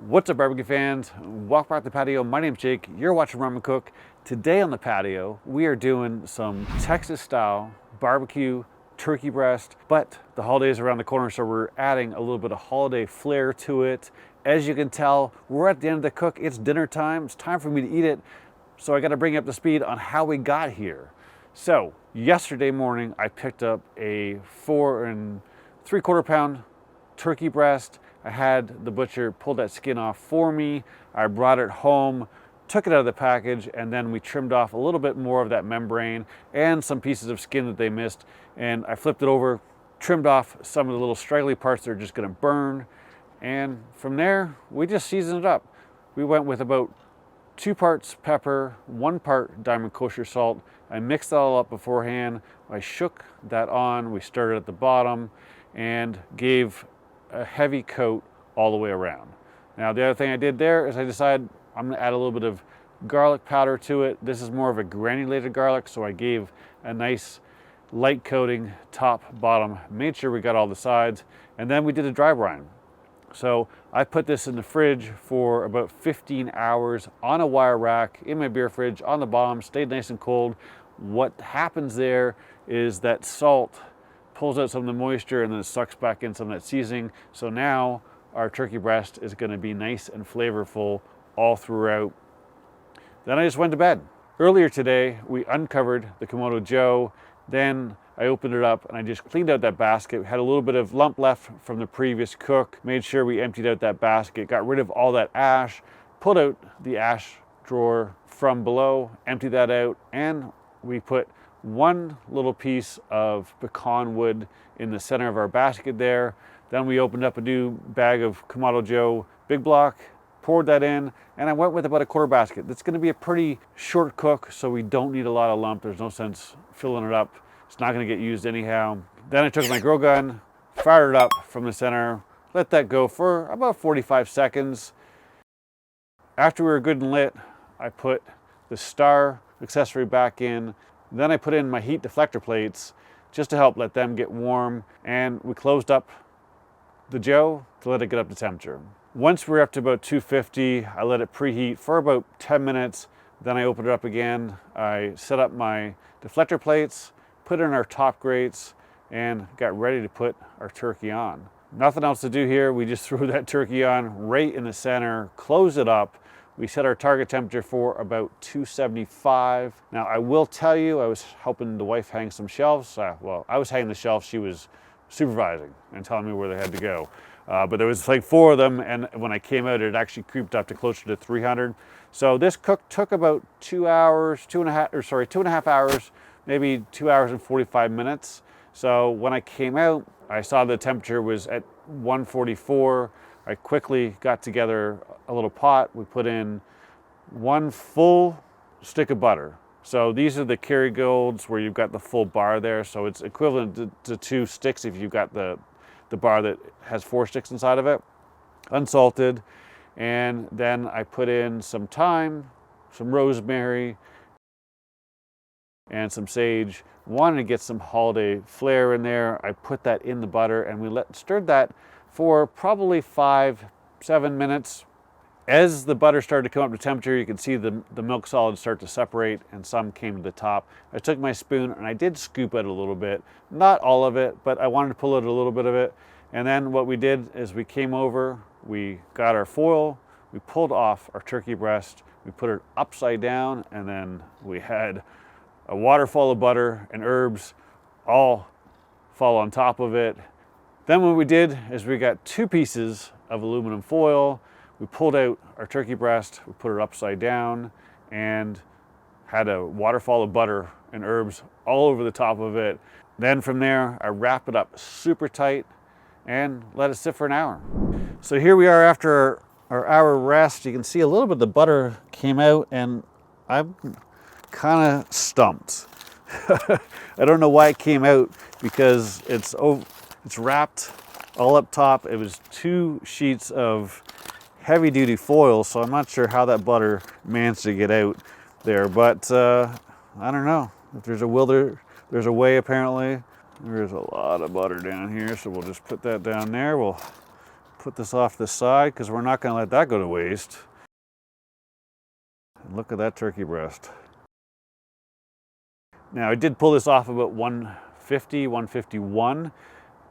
What's up, barbecue fans? Welcome back to the patio. My name's Jake. You're watching RUM and Cook. Today on the patio, we are doing some Texas-style barbecue turkey breast, but the holidays are around the corner, so we're adding a little bit of holiday flair to it. As you can tell, we're at the end of the cook. It's dinner time. It's time for me to eat it, so I got to bring you up to speed on how we got here. So yesterday morning, I picked up a 4 3/4 pound turkey breast. I had the butcher pull that skin off for me. I brought it home, took it out of the package, and then we trimmed off a little bit more of that membrane and some pieces of skin that they missed. And I flipped it over, trimmed off some of the little straggly parts that are just gonna burn. And from there, we just seasoned it up. We went with about 2 parts pepper, 1 part diamond kosher salt. I mixed that all up beforehand. I shook that on. We started at the bottom and gave a heavy coat all the way around. Now, the other thing I did there is I decided I'm gonna add a little bit of garlic powder to it. This is more of a granulated garlic, so I gave a nice light coating top, bottom, made sure we got all the sides, and then we did a dry brine. So I put this in the fridge for about 15 hours on a wire rack in my beer fridge on the bottom, stayed nice and cold. What happens there is that salt pulls out some of the moisture and then it sucks back in some of that seasoning. So now our turkey breast is going to be nice and flavorful all throughout. Then I just went to bed. Earlier today, we uncovered the Kamado Joe. Then I opened it up and I just cleaned out that basket. We had a little bit of lump left from the previous cook. Made sure we emptied out that basket, got rid of all that ash, pulled out the ash drawer from below, emptied that out, and we put 1 little piece of pecan wood in the center of our basket there. Then we opened up a new bag of Kamado Joe big block, poured that in, and I went with about a 1/4 basket. That's gonna be a pretty short cook, so we don't need a lot of lump. There's no sense filling it up. It's not gonna get used anyhow. Then I took my grill gun, fired it up from the center, let that go for about 45 seconds. After we were good and lit, I put the star accessory back in. Then I put in my heat deflector plates just to help let them get warm, and we closed up the Joe to let it get up to temperature. Once we're up to about 250, I let it preheat for about 10 minutes. Then I opened it up again. I set up my deflector plates, put in our top grates, and got ready to put our turkey on. Nothing else to do here. We just threw that turkey on right in the center, closed it up. We set our target temperature for about 275. Now, I will tell you, I was helping the wife hang some shelves. Well, I was hanging the shelves. She was supervising and telling me where they had to go. But there was like 4 of them, and when I came out, it actually creeped up to closer to 300. So this cook took about 2 hours, 2.5 hours, maybe 2 hours and 45 minutes. So when I came out, I saw the temperature was at 144. I quickly got together a little pot. We put in 1 full stick of butter. So these are the Kerrygolds where you've got the full bar there. So it's equivalent to 2 sticks if you've got the bar that has 4 sticks inside of it, unsalted. And then I put in some thyme, some rosemary, and some sage. Wanted to get some holiday flair in there. I put that in the butter and we stirred that for probably 5-7 minutes. As the butter started to come up to temperature, you can see the milk solids start to separate and some came to the top. I took my spoon and I did scoop out a little bit. Not all of it, but I wanted to pull out a little bit of it. And then what we did is we came over, we got our foil, we pulled off our turkey breast, we put it upside down, and then we had a waterfall of butter and herbs all fall on top of it. Then what we did is we got 2 pieces of aluminum foil. We pulled out our turkey breast, we put it upside down, and had a waterfall of butter and herbs all over the top of it. Then from there, I wrap it up super tight and let it sit for an hour. So here we are after our hour rest. You can see a little bit of the butter came out, and I'm kind of stumped. I don't know why it came out, because it's wrapped all up top. It was 2 sheets of heavy duty foil, so I'm not sure how that butter managed to get out there, but I don't know. If there's a will, there's a way apparently. There's a lot of butter down here, so we'll just put that down there. We'll put this off the side because we're not going to let that go to waste. And look at that turkey breast. Now I did pull this off about 150, 151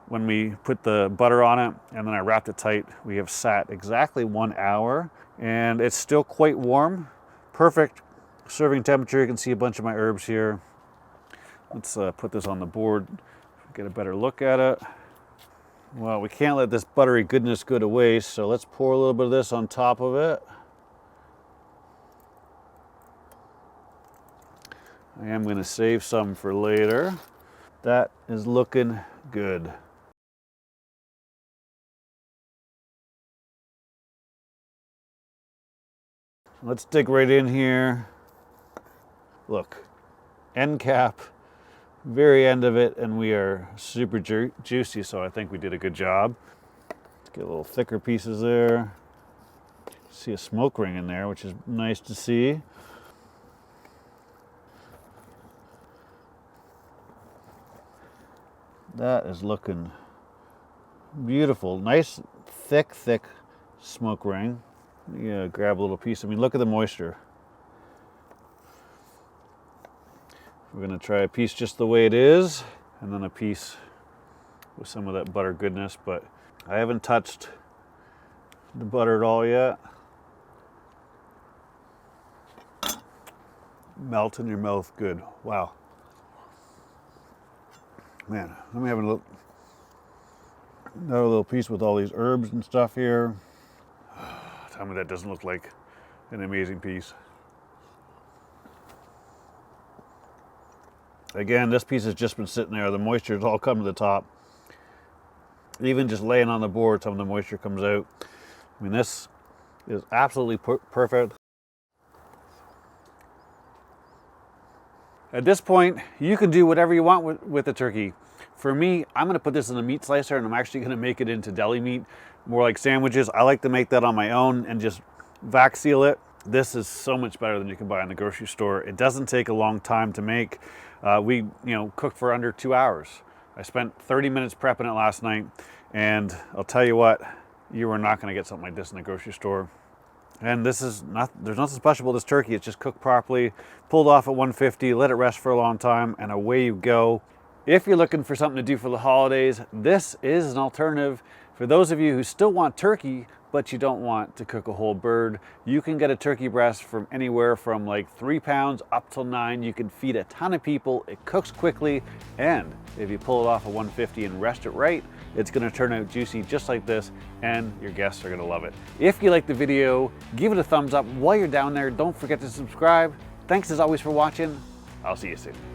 when we put the butter on it, and then I wrapped it tight. We have sat exactly 1 hour and it's still quite warm. Perfect serving temperature. You can see a bunch of my herbs here. Let's put this on the board, get a better look at it. Well, we can't let this buttery goodness go to waste, so let's pour a little bit of this on top of it. I am going to save some for later. That is looking good. Let's dig right in here. Look, end cap, very end of it, and we are super juicy, so I think we did a good job. Let's get a little thicker pieces there. See a smoke ring in there, which is nice to see. That is looking beautiful. Nice, thick smoke ring. Yeah, grab a little piece. I mean, look at the moisture. We're gonna try a piece just the way it is, and then a piece with some of that butter goodness, but I haven't touched the butter at all yet. Melt in your mouth good. Wow. Man, let me have another little piece with all these herbs and stuff here. Tell me that doesn't look like an amazing piece. Again, this piece has just been sitting there. The moisture has all come to the top. Even just laying on the board, some of the moisture comes out. I mean, this is absolutely perfect. At this point, you can do whatever you want with the turkey. For me, I'm going to put this in a meat slicer, and I'm actually going to make it into deli meat, more like sandwiches. I like to make that on my own and just vac seal it. This is so much better than you can buy in the grocery store. It doesn't take a long time to make. We cooked for under 2 hours. I spent 30 minutes prepping it last night, and I'll tell you what, you are not going to get something like this in the grocery store. And this is there's nothing special about this turkey. It's just cooked properly, pulled off at 150, let it rest for a long time, and away you go. If you're looking for something to do for the holidays, this is an alternative. For those of you who still want turkey, but you don't want to cook a whole bird, you can get a turkey breast from anywhere from like 3 pounds up till 9. You can feed a ton of people. It cooks quickly, and if you pull it off at 150 and rest it right, it's going to turn out juicy just like this, and your guests are going to love it. If you like the video, give it a thumbs up. While you're down there, don't forget to subscribe. Thanks as always for watching. I'll see you soon.